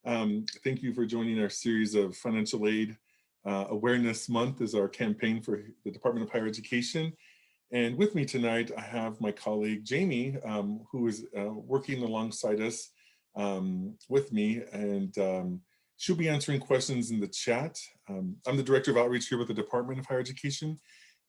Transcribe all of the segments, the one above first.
Thank you for joining our series of Financial Aid Awareness Month is our campaign for the Department of Higher Education. And with me tonight, I have my colleague, Jamie, who is working alongside us with me, and she'll be answering questions in the chat. I'm the Director of Outreach here with the Department of Higher Education,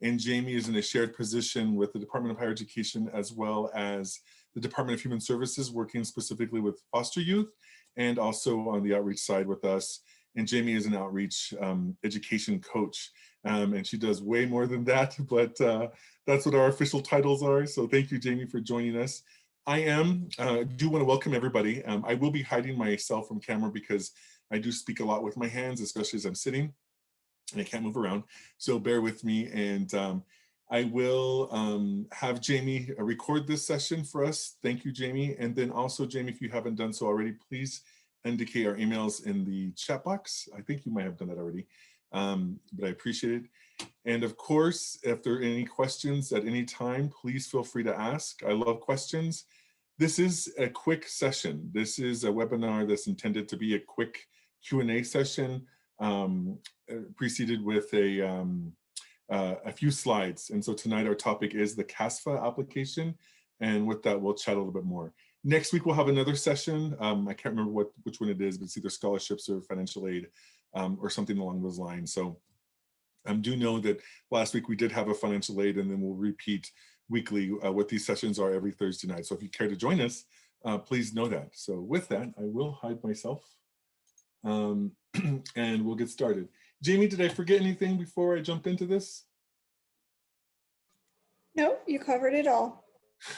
and Jamie is in a shared position with the Department of Higher Education as well as the Department of Human Services, working specifically with foster youth, and also on the outreach side with us. And Jamie is an outreach education coach, and she does way more than that, but that's what our official titles are. So thank you, Jamie, for joining us. I do want to welcome everybody. I will be hiding myself from camera because I do speak a lot with my hands, especially as I'm sitting, and I can't move around. So bear with me, and I will have Jamie record this session for us. Thank you, Jamie. And then also, Jamie, if you haven't done so already, please indicate our emails in the chat box. I think you might have done that already, but I appreciate it. And of course, if there are any questions at any time, please feel free to ask. I love questions. This is a quick session. This is a webinar that's intended to be a quick Q&A session, preceded with a few slides. And so tonight our topic is the CASFA application. And with that, we'll chat a little bit more. Next week, we'll have another session. I can't remember which one it is, but it's either scholarships or financial aid or something along those lines. So do know that last week we did have a financial aid, and then we'll repeat weekly what these sessions are every Thursday night. So if you care to join us, please know that. So with that, I will hide myself and we'll get started. Jamie, did I forget anything before I jump into this? No, you covered it all.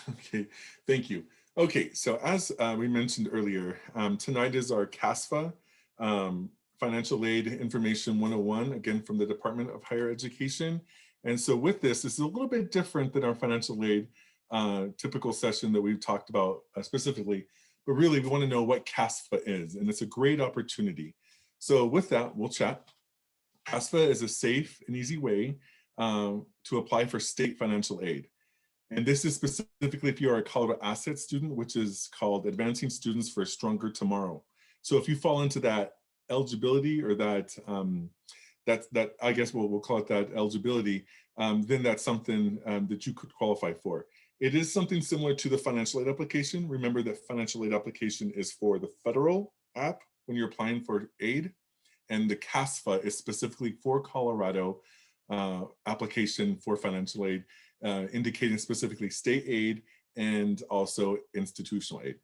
Okay, thank you. Okay, so as we mentioned earlier, tonight is our CASFA Financial Aid Information 101, again from the Department of Higher Education. And so with this is a little bit different than our financial aid typical session that we've talked about specifically, but really we want to know what CASFA is, and it's a great opportunity. So with that, we'll chat. CASFA is a safe and easy way to apply for state financial aid. And this is specifically if you are a Colorado Asset student, which is called Advancing Students for a Stronger Tomorrow. So if you fall into that eligibility, or that I guess we'll call it that eligibility, then that's something that you could qualify for. It is something similar to the financial aid application. Remember that financial aid application is for the federal app when you're applying for aid, and the CASFA is specifically for Colorado application for financial aid, indicating specifically state aid and also institutional aid.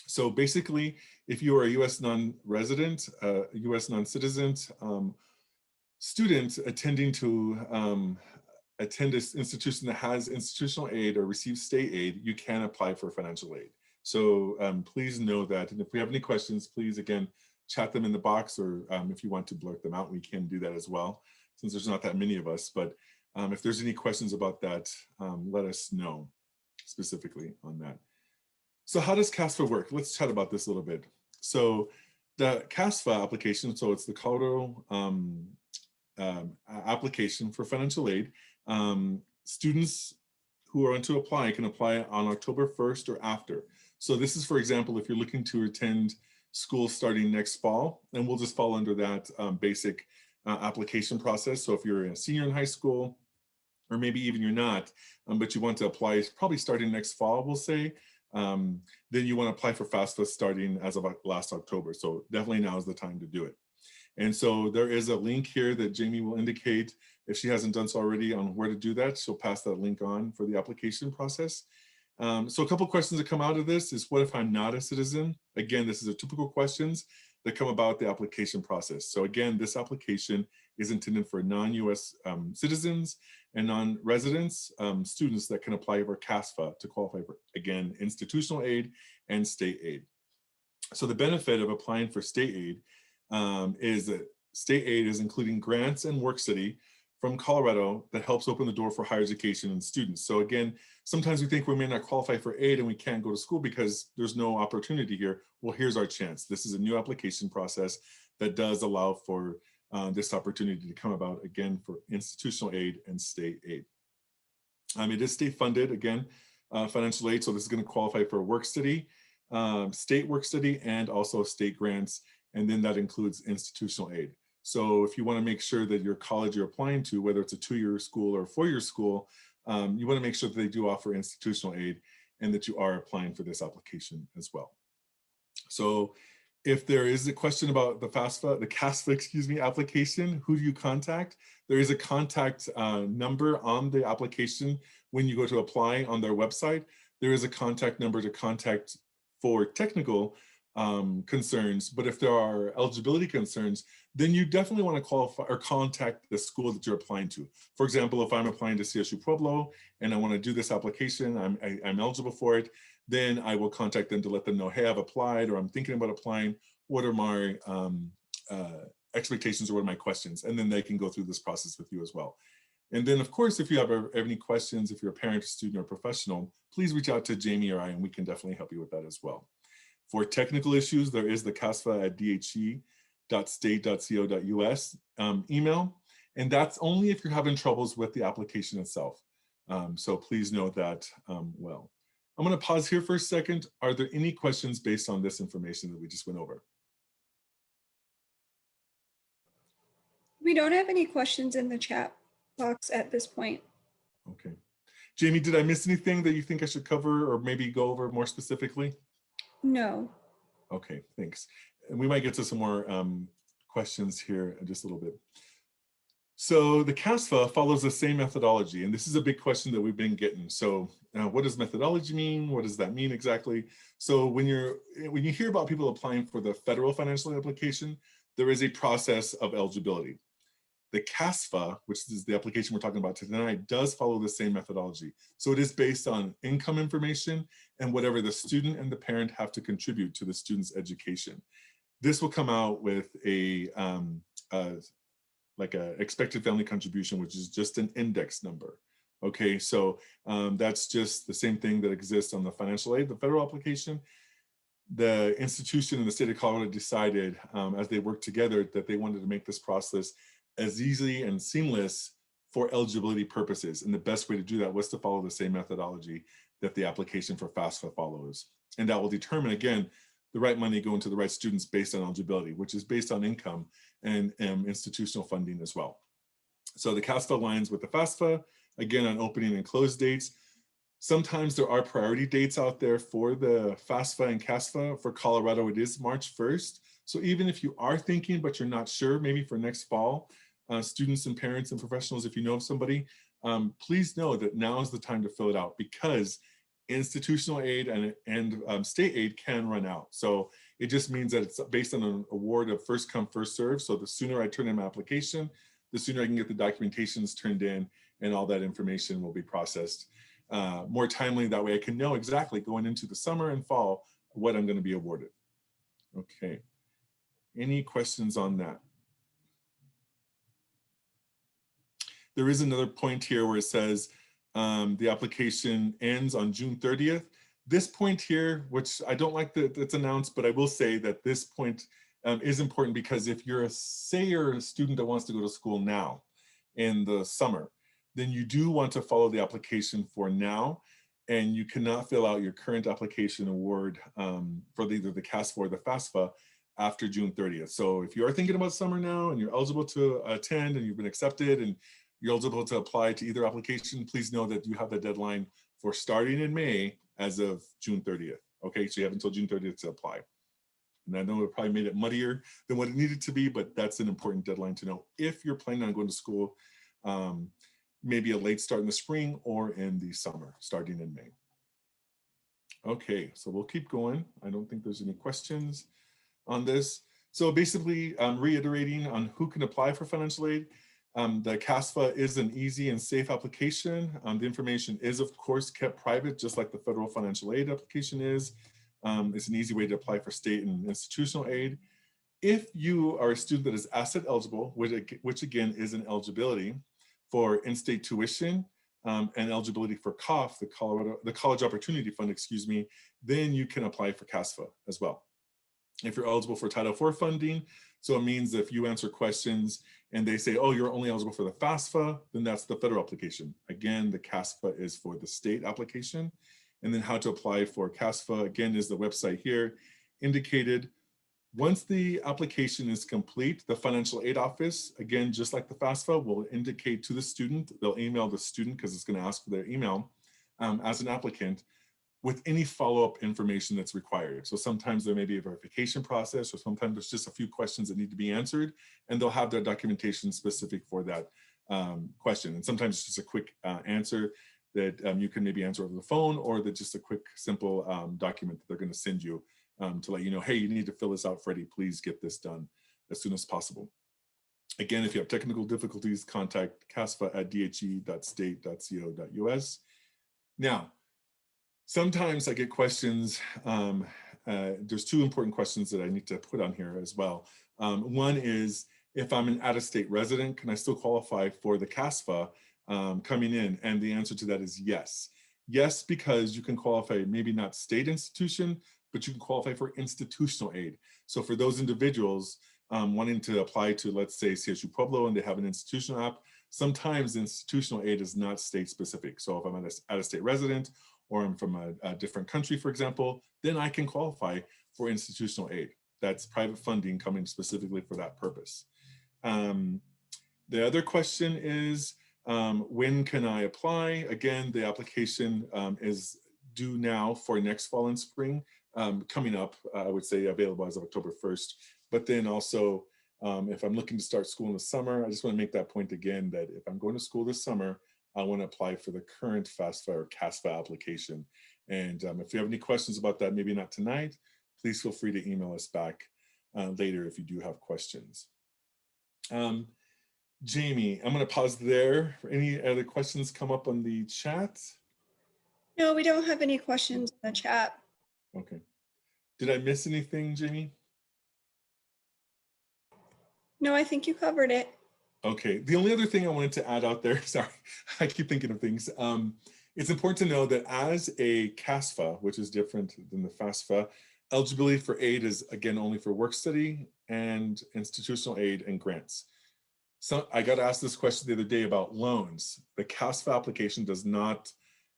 So basically, if you are a U.S. non-resident, U.S. non-citizen student attending to attend this institution that has institutional aid or receives state aid, you can apply for financial aid. So please know that. And if we have any questions, please, again, chat them in the box, or if you want to blurt them out, we can do that as well, since there's not that many of us. But if there's any questions about that, let us know specifically on that. So how does CASFA work? Let's chat about this a little bit. So the CASFA application, so it's the Colorado application for financial aid. Students who are going to apply can apply on October 1st or after. So this is, for example, if you're looking to attend school starting next fall, and we'll just fall under that basic application process. So if you're a senior in high school, or maybe even you're not, but you want to apply probably starting next fall, we'll say, then you want to apply for FAFSA starting as of last October. So definitely now is the time to do it. And so there is a link here that Jamie will indicate, if she hasn't done so already, on where to do that. She'll pass that link on for the application process. So a couple of questions that come out of this is, what if I'm not a citizen? Again, this is a typical questions that come about the application process. So again, this application is intended for non-US citizens and non-residents, students that can apply for CASFA to qualify for, again, institutional aid and state aid. So the benefit of applying for state aid is that state aid is including grants and work study from Colorado that helps open the door for higher education and students. So again, sometimes we think we may not qualify for aid and we can't go to school because there's no opportunity here. Well, here's our chance. This is a new application process that does allow for this opportunity to come about, again, for institutional aid and state aid. It is state funded, again, financial aid, so this is going to qualify for a work study. state work study, and also state grants. And then that includes institutional aid. So if you want to make sure that your college you're applying to, whether it's a 2-year school or a 4-year school, you want to make sure that they do offer institutional aid and that you are applying for this application as well. So if there is a question about the CASFA, application, who do you contact? There is a contact number on the application when you go to apply on their website. There is a contact number to contact for technical concerns, but if there are eligibility concerns, then you definitely want to qualify or contact the school that you're applying to. For example, if I'm applying to CSU Pueblo and I want to do this application, I'm eligible for it, then I will contact them to let them know, hey, I've applied or I'm thinking about applying. What are my expectations or what are my questions? And then they can go through this process with you as well. And then, of course, if you have any questions, if you're a parent, student, or professional, please reach out to Jamie or I, and we can definitely help you with that as well. For technical issues, there is the casfa@dhe.state.co.us email, and that's only if you're having troubles with the application itself. So please know that well. I'm going to pause here for a second. Are there any questions based on this information that we just went over? We don't have any questions in the chat box at this point. Okay. Jamie, did I miss anything that you think I should cover or maybe go over more specifically? No. Okay, thanks. And we might get to some more questions here in just a little bit. So the CASFA follows the same methodology, and this is a big question that we've been getting. So what does methodology mean? What does that mean exactly? So when you hear about people applying for the federal financial aid application, there is a process of eligibility. The CASFA, which is the application we're talking about tonight, does follow the same methodology. So it is based on income information and whatever the student and the parent have to contribute to the student's education. This will come out with like a expected family contribution, which is just an index number. Okay, so that's just the same thing that exists on the financial aid, the federal application. The institution in the state of Colorado decided as they worked together that they wanted to make this process as easy and seamless for eligibility purposes. And the best way to do that was to follow the same methodology that the application for FAFSA follows. And that will determine, again, the right money going to the right students based on eligibility, which is based on income and institutional funding as well. So the CASFA aligns with the FAFSA, again, on opening and close dates. Sometimes there are priority dates out there for the FAFSA and CASFA. For Colorado, it is March 1st. So even if you are thinking, but you're not sure, maybe for next fall, students and parents and professionals, if you know of somebody, please know that now is the time to fill it out, because institutional aid and state aid can run out. So it just means that it's based on an award of first come, first serve. So the sooner I turn in my application, the sooner I can get the documentations turned in and all that information will be processed more timely. That way I can know exactly going into the summer and fall what I'm going to be awarded. Okay. Any questions on that? There is another point here where it says the application ends on June 30th. This point here, which I don't like that it's announced, but I will say that this point is important, because if you're a student that wants to go to school now in the summer, then you do want to follow the application for now, and you cannot fill out your current application award for either the CASFA or the FAFSA after June 30th. So if you are thinking about summer now and you're eligible to attend and you've been accepted and you're eligible to apply to either application, please know that you have the deadline for starting in May as of June 30th. Okay, so you have until June 30th to apply. And I know it probably made it muddier than what it needed to be, but that's an important deadline to know if you're planning on going to school, maybe a late start in the spring or in the summer, starting in May. Okay, so we'll keep going. I don't think there's any questions on this. So basically, reiterating on who can apply for financial aid. The CASFA is an easy and safe application. The information is, of course, kept private, just like the federal financial aid application is. It's an easy way to apply for state and institutional aid. If you are a student that is asset eligible, which again is an eligibility for in-state tuition and eligibility for COF, the College Opportunity Fund, excuse me, then you can apply for CASFA as well. If you're eligible for Title IV funding, so it means if you answer questions and they say, oh, you're only eligible for the FAFSA, then that's the federal application. Again, the CASFA is for the state application. And then how to apply for CASFA, again, is the website here indicated. Once the application is complete, the financial aid office, again, just like the FAFSA, will indicate to the student, they'll email the student because it's going to ask for their email as an applicant with any follow-up information that's required. So sometimes there may be a verification process, or sometimes there's just a few questions that need to be answered, and they'll have their documentation specific for that question. And sometimes it's just a quick answer that you can maybe answer over the phone, or that just a quick, simple document that they're going to send you to let you know, hey, you need to fill this out, Freddie, please get this done as soon as possible. Again, if you have technical difficulties, contact casfa@dhe.state.co.us. Now, sometimes I get questions, there's two important questions that I need to put on here as well. One is, if I'm an out-of-state resident, can I still qualify for the CASFA coming in? And the answer to that is yes. Yes, because you can qualify, maybe not state institution, but you can qualify for institutional aid. So for those individuals wanting to apply to, let's say, CSU Pueblo, and they have an institutional app, sometimes institutional aid is not state specific. So if I'm an out-of-state resident, or I'm from a different country, for example, then I can qualify for institutional aid. That's private funding coming specifically for that purpose. The other question is, when can I apply? Again, the application is due now for next fall and spring, coming up, I would say available as of October 1st. But then also, if I'm looking to start school in the summer, I just want to make that point again, that if I'm going to school this summer, I want to apply for the current FAFSA or CASFA application. And if you have any questions about that, maybe not tonight, please feel free to email us back later if you do have questions. Jamie, I'm going to pause there. Any other questions come up on the chat? No, we don't have any questions in the chat. Okay. Did I miss anything, Jamie? No, I think you covered it. Okay, the only other thing I wanted to add out there, sorry, I keep thinking of things. It's important to know that as a CASFA, which is different than the FAFSA, eligibility for aid is, again, only for work study and institutional aid and grants. So I got asked this question the other day about loans. The CASFA application does not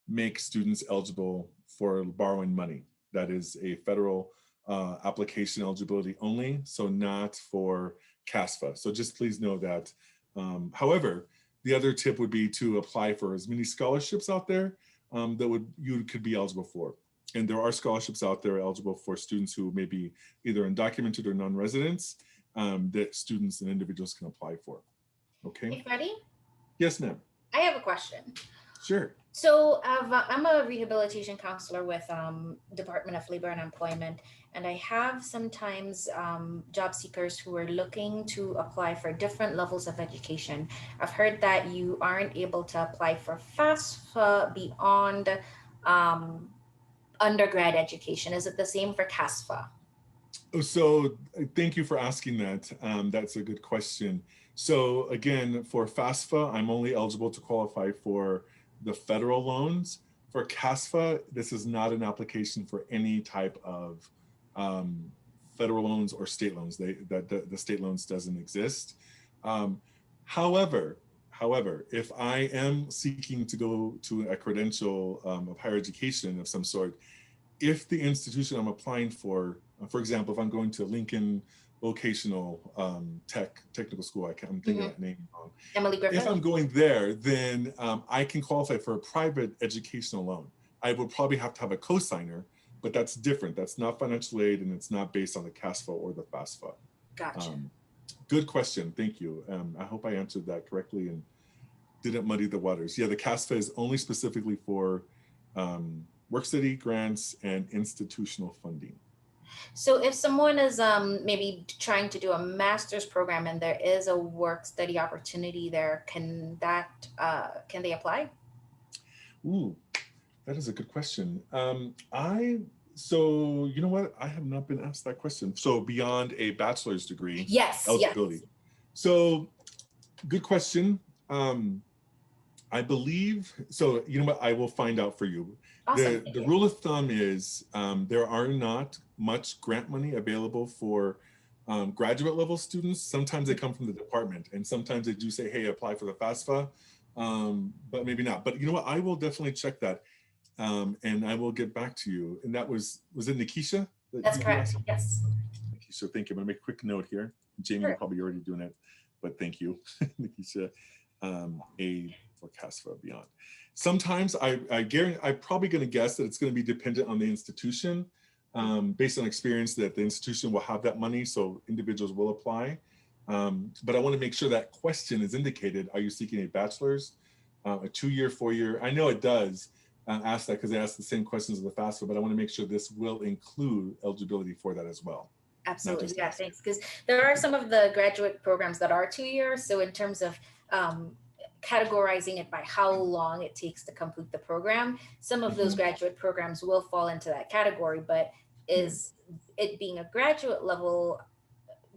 make students eligible for borrowing money. That is a federal application eligibility only, so not for CASFA. So just please know that. However, the other tip would be to apply for as many scholarships out there that you could be eligible for. And there are scholarships out there eligible for students who may be either undocumented or non-residents that students and individuals can apply for. Okay. Hey, Freddie? Yes, ma'am. I have a question. Sure. So I'm a rehabilitation counselor with Department of Labor and Employment, and I have sometimes job seekers who are looking to apply for different levels of education. I've heard that you aren't able to apply for FAFSA beyond undergrad education. Is it the same for CASFA? So thank you for asking that. That's a good question. So again, for FAFSA, I'm only eligible to qualify for the federal loans. For CASFA, this is not an application for any type of federal loans or state loans. The state loans doesn't exist. However, if I am seeking to go to a credential of higher education of some sort, if the institution I'm applying for example, if I'm going to Lincoln Vocational Technical School, I'm thinking that name wrong. Emily Griffin. If I'm going there, then I can qualify for a private educational loan. I would probably have to have a co-signer, but that's different. That's not financial aid, and it's not based on the CASFA or the FAFSA. Gotcha. Good question. Thank you. I hope I answered that correctly and didn't muddy the waters. Yeah, the CASFA is only specifically for work study grants and institutional funding. So if someone is maybe trying to do a master's program and there is a work study opportunity there, can they apply? Ooh, that is a good question. So you know what? I have not been asked that question. So beyond a bachelor's degree, yes, eligibility. Yes. So good question. I believe, so you know what, I will find out for you. Awesome. The rule of thumb is there are not much grant money available for graduate level students. Sometimes they come from the department, and sometimes they do say, hey, apply for the FAFSA, but maybe not. But you know what, I will definitely check that. and I will get back to you. And that was it Nikisha? That's correct. Yes. Nikisha, thank you. I'm gonna make a quick note here. Jamie, Sure. you're probably already doing it, but thank you, Nikisha. Aid for CASFA Beyond. Sometimes I guarantee, I'm probably going to guess that it's going to be dependent on the institution, based on experience that the institution will have that money, so individuals will apply. But I want to make sure that question is indicated. Are you seeking a bachelor's, a 2-year, 4-year? I know it does ask that because they ask the same questions of the FAFSA, but I want to make sure this will include eligibility for that as well. Absolutely, yeah, thanks. Because there are some of the graduate programs that are 2 years. So in terms of categorizing it by how long it takes to complete the program, some of those graduate programs will fall into that category, but is it being a graduate level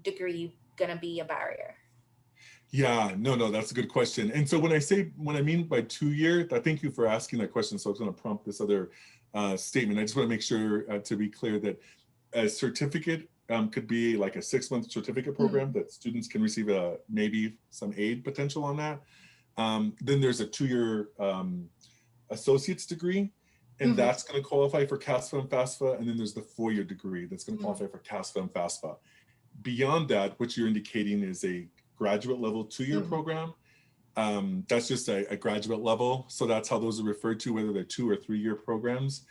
degree going to be a barrier? Yeah, no, that's a good question. And so when I mean by 2-year, I thank you for asking that question. So I was going to prompt this other statement. I just want to make sure to be clear that a certificate could be like a 6-month certificate program that students can receive maybe some aid potential on that. Then there's a 2-year associate's degree, and that's going to qualify for CASFA and FAFSA. And then there's the 4-year degree that's going to qualify for CASFA and FAFSA. Beyond that, what you're indicating is a graduate level 2-year program. That's just a graduate level. So that's how those are referred to, whether they're 2 or 3-year programs.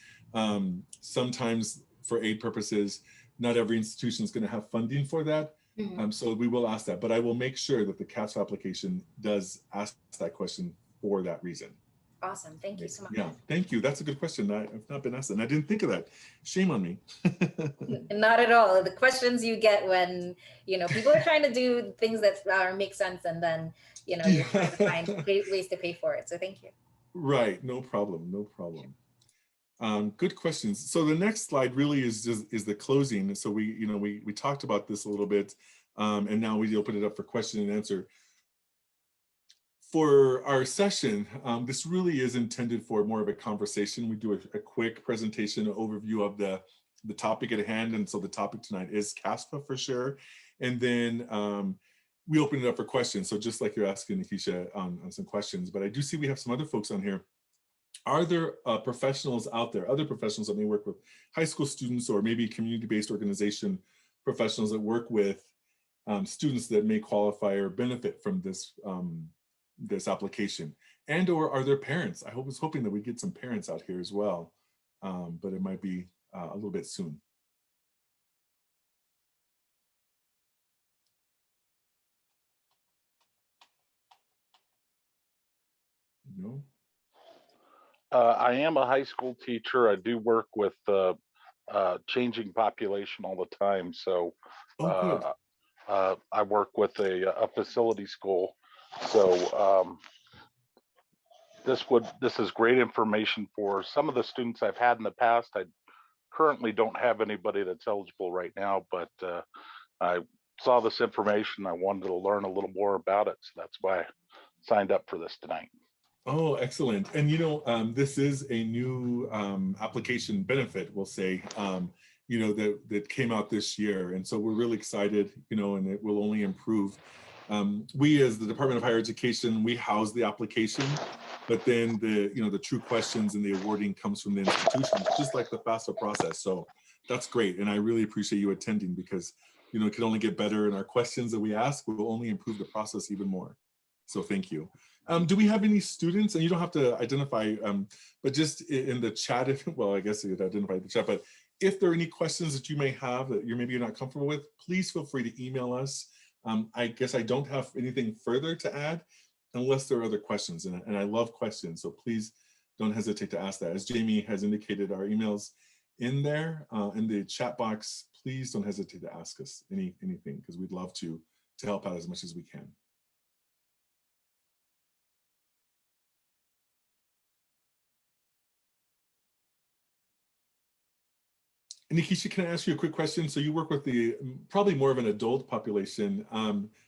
Sometimes for aid purposes, not every institution is going to have funding for that. So we will ask that, but I will make sure that the CASFA application does ask that question for that reason. Awesome. Thank you so much. Yeah, thank you. That's a good question. I've not been asked that, and I didn't think of that. Shame on me. Not at all. The questions you get when, people are trying to do things that make sense, and then, you're trying to find ways to pay for it. So thank you. Right. No problem. No problem. Good questions. So the next slide really is the closing. So we talked about this a little bit, and now we open it up for question and answer. For our session, this really is intended for more of a conversation. We do a quick presentation, an overview of the topic at hand. And so the topic tonight is CASFA for sure. And then we open it up for questions. So just like you're asking, Nikisha, on some questions, but I do see we have some other folks on here. Are there professionals out there, other professionals that may work with high school students or maybe community-based organization professionals that work with students that may qualify or benefit from this this application? And or are there parents? I was hoping that we'd get some parents out here as well, but it might be a little bit soon. No? I am a high school teacher. I do work with changing population all the time. So I work with a facility school. So this is great information for some of the students I've had in the past. I currently don't have anybody that's eligible right now, but I saw this information. I wanted to learn a little more about it. So that's why I signed up for this tonight. Oh, excellent. And this is a new application benefit, we'll say, that came out this year. And so we're really excited, and it will only improve. We, as the Department of Higher Education, we house the application, but then the true questions and the awarding comes from the institution, just like the FAFSA process. So that's great. And I really appreciate you attending because, it can only get better, and our questions that we ask will only improve the process even more. So thank you. Do we have any students, and you don't have to identify, but just in the chat, I guess you'd identify the chat, but if there are any questions that you may have that you're not comfortable with, please feel free to email us. I guess I don't have anything further to add unless there are other questions, and I love questions, so please don't hesitate to ask that. As Jamie has indicated, our email's in there, in the chat box. Please don't hesitate to ask us anything, because we'd love to help out as much as we can. Nikisha, can I ask you a quick question? So you work with probably more of an adult population.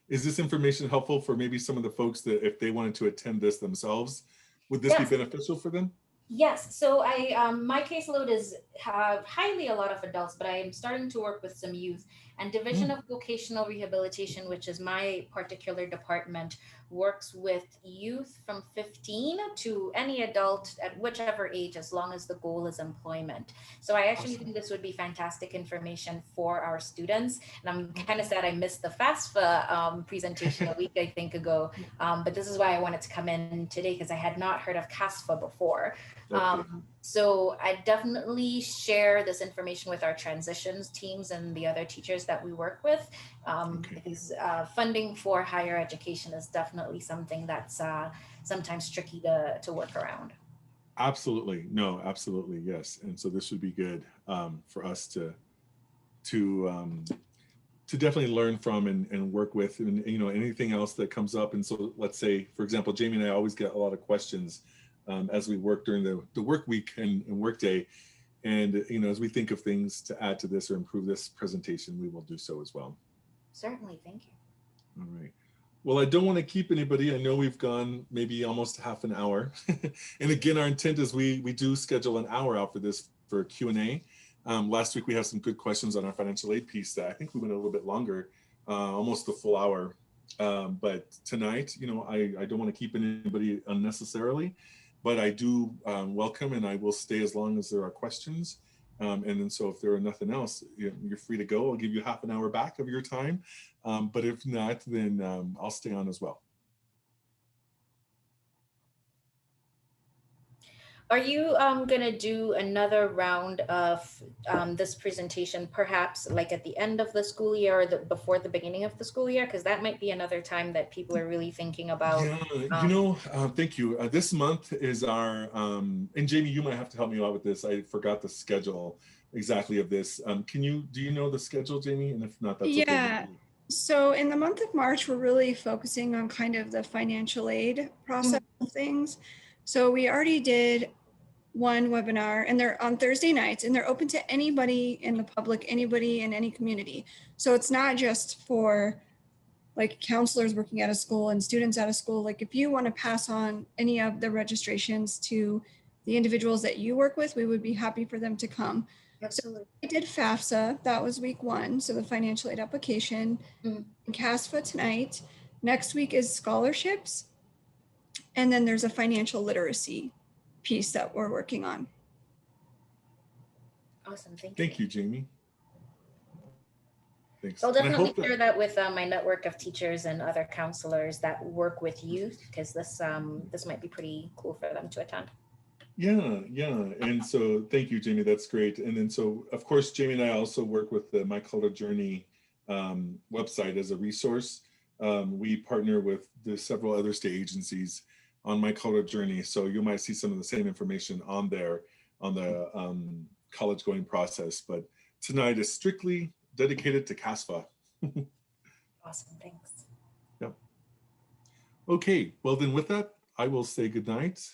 Is this information helpful for maybe some of the folks that if they wanted to attend this themselves, would this be beneficial for them? Yes. So my caseload is highly a lot of adults, but I am starting to work with some youth. And Division of Vocational Rehabilitation, which is my particular department, works with youth from 15 to any adult at whichever age, as long as the goal is employment. So I actually think this would be fantastic information for our students. And I'm kind of sad I missed the FASFA presentation a week, I think, ago. But this is why I wanted to come in today, because I had not heard of CASFA before. So I definitely share this information with our transitions teams and the other teachers that we work with, because funding for higher education is definitely something that's sometimes tricky to work around. Absolutely. No, absolutely. Yes. And so this would be good for us to definitely learn from and work with, and anything else that comes up. And so let's say, for example, Jamie and I always get a lot of questions as we work during the work week and work day. And as we think of things to add to this or improve this presentation, we will do so as well. Certainly. Thank you. All right. Well, I don't want to keep anybody. I know we've gone maybe almost half an hour. And again, our intent is we do schedule an hour out for this for Q&A. Last week, we had some good questions on our financial aid piece that I think we went a little bit longer, almost a full hour. But tonight, I don't want to keep anybody unnecessarily, but I do welcome, and I will stay as long as there are questions. And then so if there are nothing else, you're free to go. I'll give you half an hour back of your time. But if not, then I'll stay on as well. Are you going to do another round of this presentation, perhaps like at the end of the school year or before the beginning of the school year? Because that might be another time that people are really thinking about. Yeah, thank you. This month is our, and Jamie, you might have to help me out with this. I forgot the schedule exactly of this. Do you know the schedule, Jamie? And if not, that's okay. Yeah. So in the month of March, we're really focusing on kind of the financial aid process of things. So we already did one webinar, and they're on Thursday nights, and they're open to anybody in the public, anybody in any community. So it's not just for like counselors working at a school and students at a school. Like if you want to pass on any of the registrations to the individuals that you work with, we would be happy for them to come. Absolutely. So we did FAFSA, that was week 1. So the financial aid application, and CASFA tonight. Next week is scholarships. And then there's a financial literacy piece that we're working on. Awesome. Thank you. Thank you, Jamie. Thanks. I'll definitely share that with my network of teachers and other counselors that work with youth, because this might be pretty cool for them to attend. Yeah. And so thank you, Jamie. That's great. And then so, of course, Jamie and I also work with the My Color Journey website as a resource. We partner with the several other state agencies on My Color Journey. So you might see some of the same information on there on the college going process. But tonight is strictly dedicated to CASFA. Awesome. Thanks. Yep. Okay. Well, then with that, I will say good night